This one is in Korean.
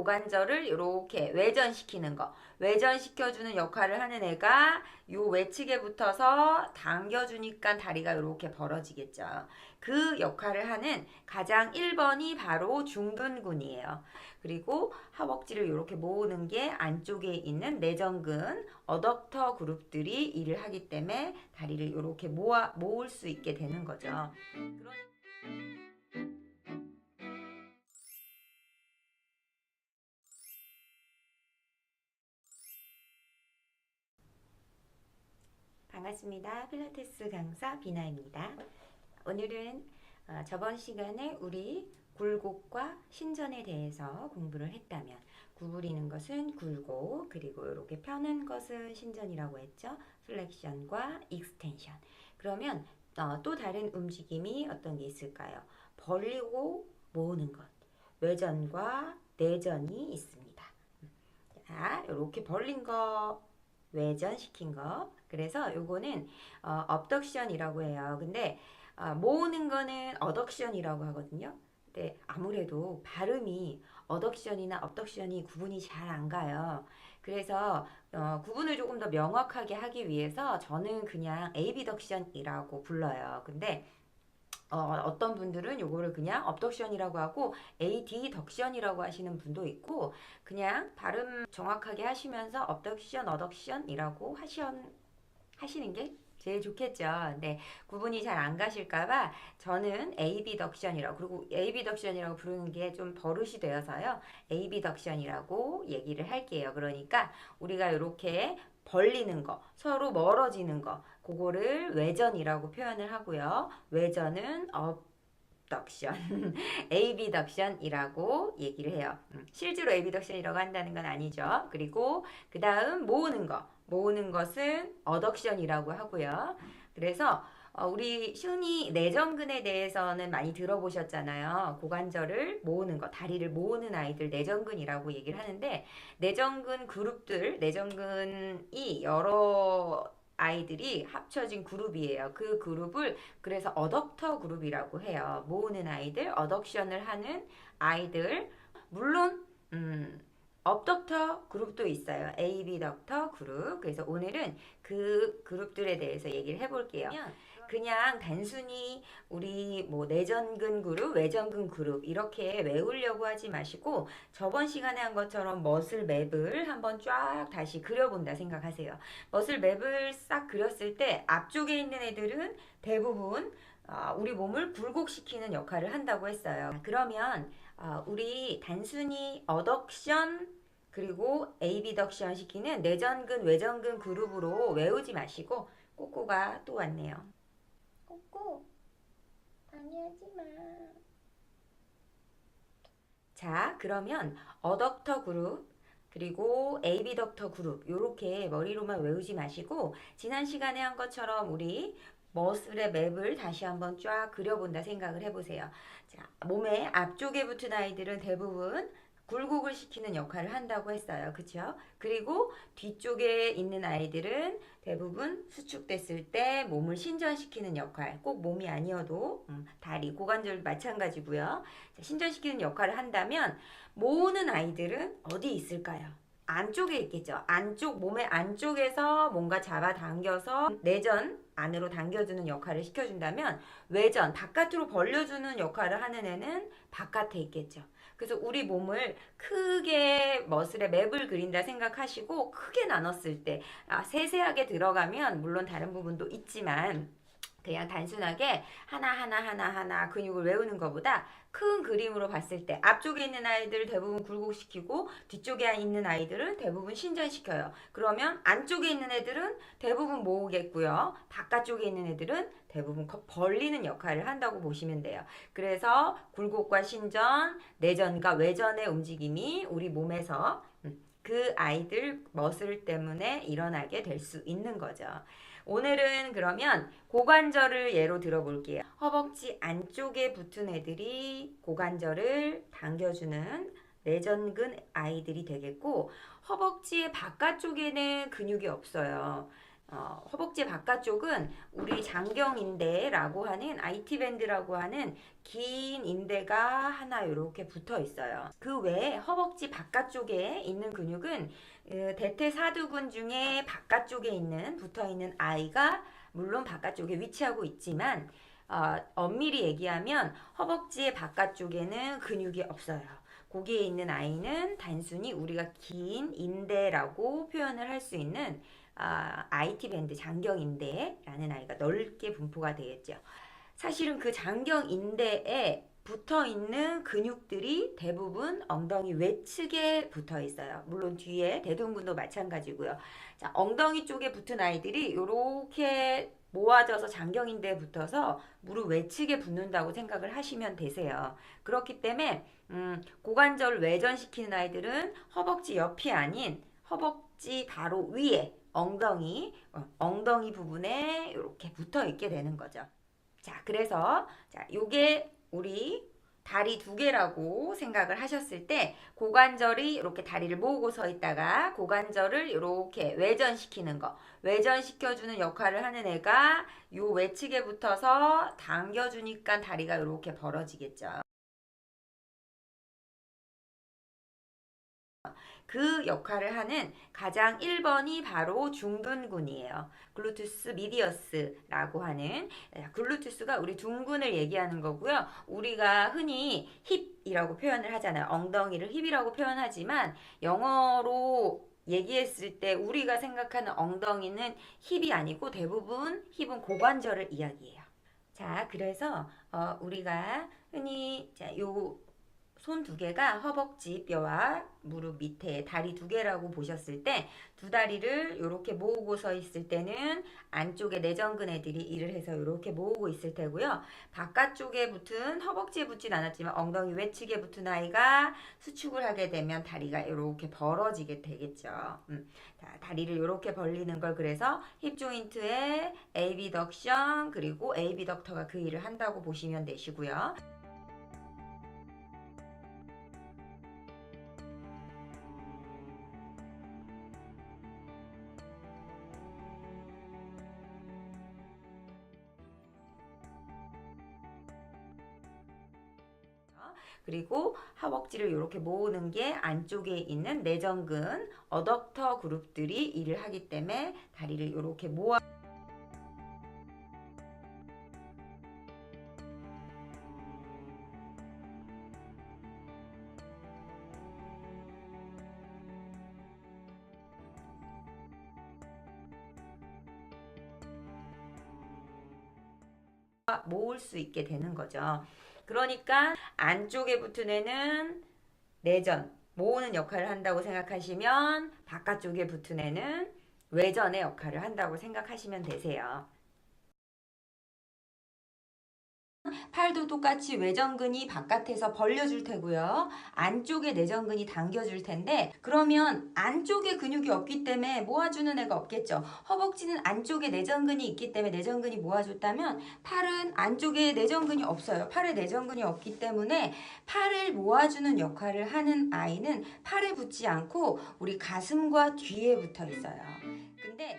고관절을 이렇게 외전시키는 거, 외전시켜주는 역할을 하는 애가 요 외측에 붙어서 당겨주니까 다리가 이렇게 벌어지겠죠. 그 역할을 하는 가장 1번이 바로 중둔근이에요. 그리고 허벅지를 이렇게 모으는 게 안쪽에 있는 내전근, 어덕터 그룹들이 일을 하기 때문에 다리를 이렇게 모을 수 있게 되는 거죠. 반갑습니다. 필라테스 강사 비나입니다. 오늘은 저번 시간에 우리 굴곡과 신전에 대해서 공부를 했다면, 구부리는 것은 굴곡, 그리고 이렇게 펴는 것은 신전이라고 했죠. 플렉션과 익스텐션. 그러면 또 다른 움직임이 어떤 게 있을까요? 벌리고 모으는 것, 외전과 내전이 있습니다. 자, 이렇게 벌린 거, 외전시킨 거. 그래서 요거는 업덕션이라고 해요. 근데 모으는 거는 어덕션이라고 하거든요. 근데 아무래도 발음이 어덕션이나 업덕션이 구분이 잘 안 가요. 그래서 구분을 조금 더 명확하게 하기 위해서 저는 그냥 에이비덕션이라고 불러요. 근데 어떤 분들은 요거를 그냥 업덕션이라고 하고 AD덕션이라고 하시는 분도 있고, 그냥 발음 정확하게 하시면서 업덕션, 어덕션이라고 하시는 게 제일 좋겠죠. 근데 구분이 잘 안 가실까봐 저는 AB덕션이라고, 그리고 AB덕션이라고 부르는 게 좀 버릇이 되어서요. AB덕션이라고 얘기를 할게요. 그러니까 우리가 이렇게 벌리는 거, 서로 멀어지는 거, 그거를 외전이라고 표현을 하고요. 외전은 업덕션, AB덕션이라고 얘기를 해요. 실제로 AB덕션이라고 한다는 건 아니죠. 그리고 그 다음 모으는 것은 어덕션이라고 하고요. 그래서 우리 흔히 내전근에 대해서는 많이 들어보셨잖아요. 고관절을 모으는 거, 다리를 모으는 아이들 내전근이라고 얘기를 하는데, 내전근 그룹들, 내전근이 여러 아이들이 합쳐진 그룹이에요. 그 그룹을 그래서 어덕터 그룹이라고 해요. 모으는 아이들, 어덕션을 하는 아이들. 물론 업덕터 그룹도 있어요. AB덕터 그룹. 그래서 오늘은 그 그룹들에 대해서 얘기를 해볼게요. 그냥 단순히 우리 뭐 내전근 그룹, 외전근 그룹 이렇게 외우려고 하지 마시고, 저번 시간에 한 것처럼 머슬 맵을 한번 쫙 다시 그려본다 생각하세요. 머슬 맵을 싹 그렸을 때 앞쪽에 있는 애들은 대부분 우리 몸을 굴곡시키는 역할을 한다고 했어요. 그러면 우리 단순히 어덕션 그리고 에이비덕션 시키는 내전근, 외전근 그룹으로 외우지 마시고, 꼬꼬가 또 왔네요. 꼬꼬, 방해하지 마. 자, 그러면 어덕터 그룹, 그리고 에이비덕터 그룹, 요렇게 머리로만 외우지 마시고, 지난 시간에 한 것처럼 우리 머슬의 맵을 다시 한번 쫙 그려본다 생각을 해보세요. 자, 몸의 앞쪽에 붙은 아이들은 대부분 굴곡을 시키는 역할을 한다고 했어요. 그쵸? 그리고 뒤쪽에 있는 아이들은 대부분 수축됐을 때 몸을 신전시키는 역할, 꼭 몸이 아니어도 다리, 고관절 마찬가지고요. 자, 신전시키는 역할을 한다면 모으는 아이들은 어디 있을까요? 안쪽에 있겠죠. 안쪽, 몸의 안쪽에서 뭔가 잡아당겨서 내전 안으로 당겨주는 역할을 시켜준다면, 외전, 바깥으로 벌려주는 역할을 하는 애는 바깥에 있겠죠. 그래서 우리 몸을 크게 머슬의 맵을 그린다 생각하시고, 크게 나눴을 때 세세하게 들어가면 물론 다른 부분도 있지만, 그냥 단순하게 하나 근육을 외우는 것보다 큰 그림으로 봤을 때 앞쪽에 있는 아이들 대부분 굴곡시키고, 뒤쪽에 있는 아이들은 대부분 신전시켜요. 그러면 안쪽에 있는 애들은 대부분 모으겠고요. 바깥쪽에 있는 애들은 대부분 벌리는 역할을 한다고 보시면 돼요. 그래서 굴곡과 신전, 내전과 외전의 움직임이 우리 몸에서 그 아이들 머슬 때문에 일어나게 될 수 있는 거죠. 오늘은 그러면 고관절을 예로 들어볼게요. 허벅지 안쪽에 붙은 애들이 고관절을 당겨주는 내전근 아이들이 되겠고, 허벅지의 바깥쪽에는 근육이 없어요. 허벅지 바깥쪽은 우리 장경인대라고 하는 IT 밴드라고 하는 긴 인대가 하나 이렇게 붙어 있어요. 그 외에 허벅지 바깥쪽에 있는 근육은 대퇴사두근 중에 바깥쪽에 있는 붙어 있는 아이가 물론 바깥쪽에 위치하고 있지만 엄밀히 얘기하면 허벅지의 바깥쪽에는 근육이 없어요. 거기에 있는 아이는 단순히 우리가 긴 인대라고 표현을 할 수 있는 IT 밴드 장경인대라는 아이가 넓게 분포가 되겠죠. 사실은 그 장경인대에 붙어 있는 근육들이 대부분 엉덩이 외측에 붙어 있어요. 물론 뒤에 대둔근도 마찬가지고요. 자, 엉덩이 쪽에 붙은 아이들이 이렇게 모아져서 장경인대에 붙어서 무릎 외측에 붙는다고 생각을 하시면 되세요. 그렇기 때문에 고관절 외전시키는 아이들은 허벅지 옆이 아닌 허벅지 바로 위에 엉덩이 부분에 이렇게 붙어 있게 되는 거죠. 자, 그래서 요게 우리 다리 두 개라고 생각을 하셨을 때 고관절이 이렇게 다리를 모으고 서 있다가 고관절을 이렇게 외전시키는 거, 외전시켜주는 역할을 하는 애가 요 외측에 붙어서 당겨주니까 다리가 이렇게 벌어지겠죠. 그 역할을 하는 가장 1번이 바로 중둔근이에요. 글루투스 미디어스라고 하는 글루투스가 우리 둔근을 얘기하는 거고요. 우리가 흔히 힙이라고 표현을 하잖아요. 엉덩이를 힙이라고 표현하지만 영어로 얘기했을 때 우리가 생각하는 엉덩이는 힙이 아니고 대부분 힙은 고관절을 이야기해요. 자, 그래서 우리가 흔히 요 손 두 개가 허벅지 뼈와 무릎 밑에 다리 두 개라고 보셨을 때 두 다리를 이렇게 모으고 서 있을 때는 안쪽에 내전근 애들이 일을 해서 이렇게 모으고 있을 테고요. 바깥쪽에 붙은 허벅지에 붙진 않았지만 엉덩이 외측에 붙은 아이가 수축을 하게 되면 다리가 이렇게 벌어지게 되겠죠. 다리를 이렇게 벌리는 걸 그래서 힙 조인트의 에이비덕션 그리고 에이비덕터가 그 일을 한다고 보시면 되시고요. 그리고 허벅지를 이렇게 모으는 게 안쪽에 있는 내전근, 어덕터 그룹들이 일을 하기 때문에 다리를 이렇게 모아 모을 수 있게 되는 거죠. 그러니까 안쪽에 붙은 애는 내전, 모으는 역할을 한다고 생각하시면 바깥쪽에 붙은 애는 외전의 역할을 한다고 생각하시면 되세요. 팔도 똑같이 외전근이 바깥에서 벌려줄 테고요. 안쪽에 내전근이 당겨줄 텐데 그러면 안쪽에 근육이 없기 때문에 모아주는 애가 없겠죠. 허벅지는 안쪽에 내전근이 있기 때문에 내전근이 모아줬다면 팔은 안쪽에 내전근이 없어요. 팔에 내전근이 없기 때문에 팔을 모아주는 역할을 하는 아이는 팔에 붙지 않고 우리 가슴과 뒤에 붙어 있어요. 근데